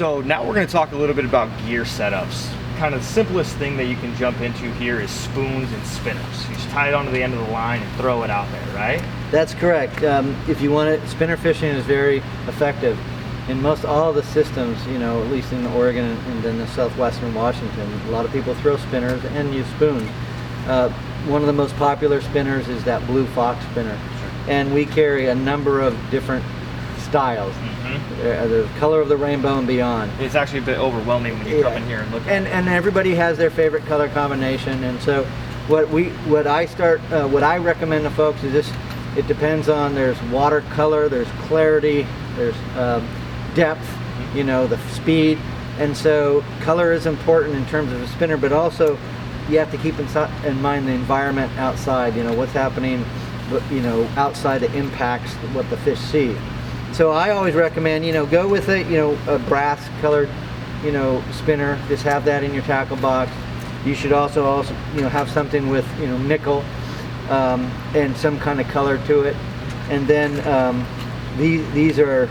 So now we're going to talk a little bit about gear setups. Kind of the simplest thing that you can jump into here is spoons and spinners. You just tie it onto the end of the line and throw it out there, right? That's correct. If you want it, spinner fishing is very effective. In most all the systems, you know, at least in Oregon and then the southwestern Washington, a lot of people throw spinners and use spoons. One of the most popular spinners is that blue fox spinner. Sure. And we carry a number of different styles. The color of the rainbow and beyond. It's actually a bit overwhelming when you come in here and look at it. And everybody has their favorite color combination, and so what I recommend to folks is this. It depends on, there's watercolor, there's clarity, there's depth, you know, the speed, and so color is important in terms of a spinner, but also you have to keep in mind the environment outside, you know, what's happening, you know, outside that impacts what the fish see. So I always recommend, you know, go with a brass colored, you know, spinner. Just have that in your tackle box. You should also you know, have something with, you know, nickel and some kind of color to it. And then these are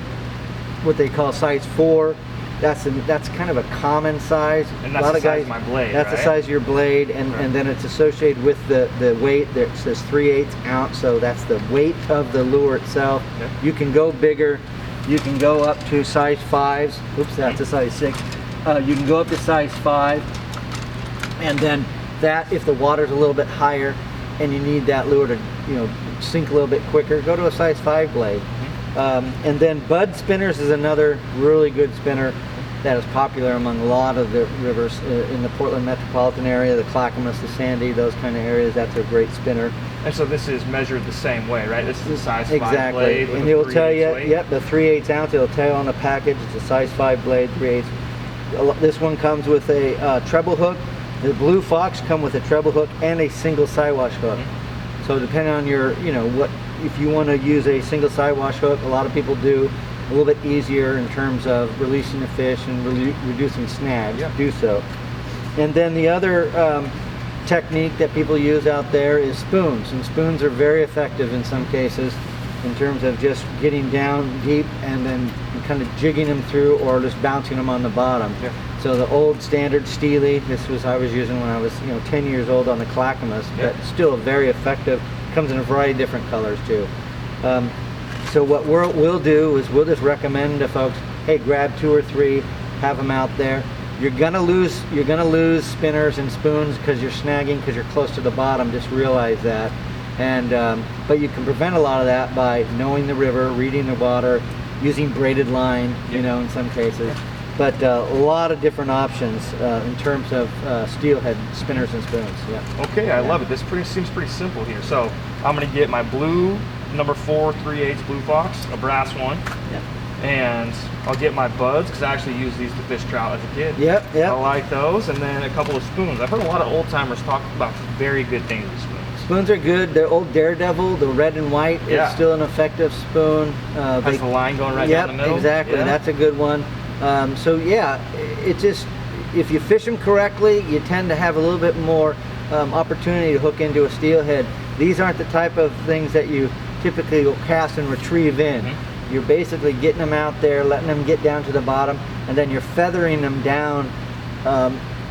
what they call size 4. That's kind of a common size. And that's the size of my blade, That's right? the size of your blade, and then it's associated with the weight. There it says 3/8 ounce, so that's the weight of the lure itself. Okay. You can go bigger. You can go up to size 5s. Oops, that's a size 6. You can go up to size 5, and then that, if the water's a little bit higher and you need that lure to, you know, sink a little bit quicker, go to a size 5 blade. And then Bud spinners is another really good spinner that is popular among a lot of the rivers in the Portland metropolitan area, the Clackamas, the Sandy, those kind of areas. That's a great spinner. And so this is measured the same way, right? This is a size 5 Exactly. blade with And a it'll tell you, 3/8 weight. yep, the 3/8 ounce. It'll tell you on the package it's a size 5 blade, 3/8. This one comes with a treble hook. The Blue Fox come with a treble hook and a single sidewash hook. So depending on your, you know, if you want to use a single sidewash hook, a lot of people do. A little bit easier in terms of releasing the fish and reducing snags. Yeah. Do so. And then the other technique that people use out there is spoons, and spoons are very effective in some cases in terms of just getting down deep and then kind of jigging them through or just bouncing them on the bottom. Yeah. So the old standard Steelhead, I was using when I was, you know, 10 years old on the Clackamas, Yeah. but still very effective. Comes in a variety of different colors too. So what we'll do is we'll just recommend to folks, hey, grab 2 or 3, have them out there. You're gonna lose spinners and spoons because you're snagging, because you're close to the bottom. Just realize that. And but you can prevent a lot of that by knowing the river, reading the water, using braided line, you know, in some cases. But a lot of different options in terms of steelhead spinners and spoons. Yeah. Okay, I love it. This seems pretty simple here. So I'm going to get my blue number 4 3/8 Blue Fox, a brass one. Yeah. And I'll get my buds, because I actually used these to fish trout as a kid. Yep. I like those, and then a couple of spoons. I've heard a lot of old timers talk about very good things with spoons. Spoons are good. The old Daredevil, the red and white, is still an effective spoon. Has the line going right down the middle? Exactly. Yeah. That's a good one. So yeah, it just, if you fish them correctly, you tend to have a little bit more opportunity to hook into a steelhead. These aren't the type of things that you typically will cast and retrieve in. You're basically getting them out there, letting them get down to the bottom, and then you're feathering them down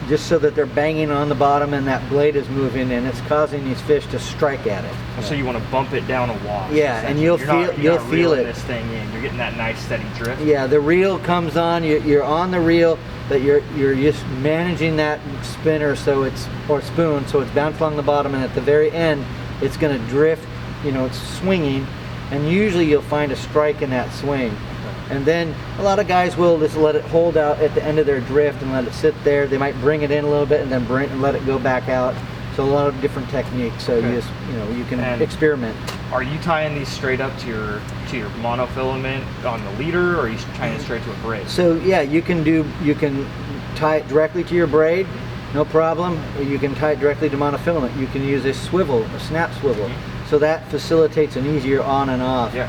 just so that they're banging on the bottom and that blade is moving, and it's causing these fish to strike at it. So you want to bump it down a wash. Yeah, and you'll feel it. This thing in. You're getting that nice steady drift. Yeah, the reel comes on. You're on the reel, but you're just managing that spinner or spoon, so it's bounced along the bottom, and at the very end, it's going to drift. You know, it's swinging, and usually you'll find a strike in that swing. And then a lot of guys will just let it hold out at the end of their drift and let it sit there. They might bring it in a little bit and then let it go back out. So a lot of different techniques. So you can experiment. Are you tying these straight up to your monofilament on the leader, or are you tying it straight to a braid? So yeah, you can tie it directly to your braid, no problem. You can tie it directly to monofilament. You can use a snap swivel. So that facilitates an easier on and off. Yeah.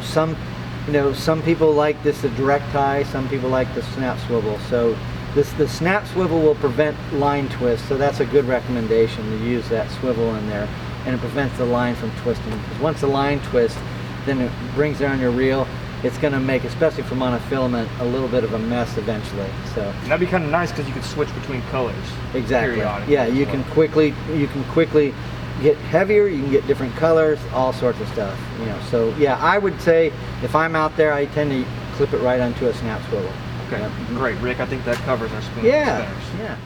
Some people like this a direct tie, some people like the snap swivel. So the snap swivel will prevent line twist, so that's a good recommendation to use that swivel in there, and it prevents the line from twisting. Because once the line twists, then it brings down your reel. it's going to make, especially for monofilament, a little bit of a mess eventually. So And that'd be kind of nice because you could switch between colors. exactly. periodically Yeah, as you well. can quickly get heavier. You can get different colors, all sorts of stuff. You know, so yeah, I would say if I'm out there, I tend to clip it right onto a snap swivel. Okay, Yep. great, Rick. I think that covers our spoon Yeah, spinners. yeah.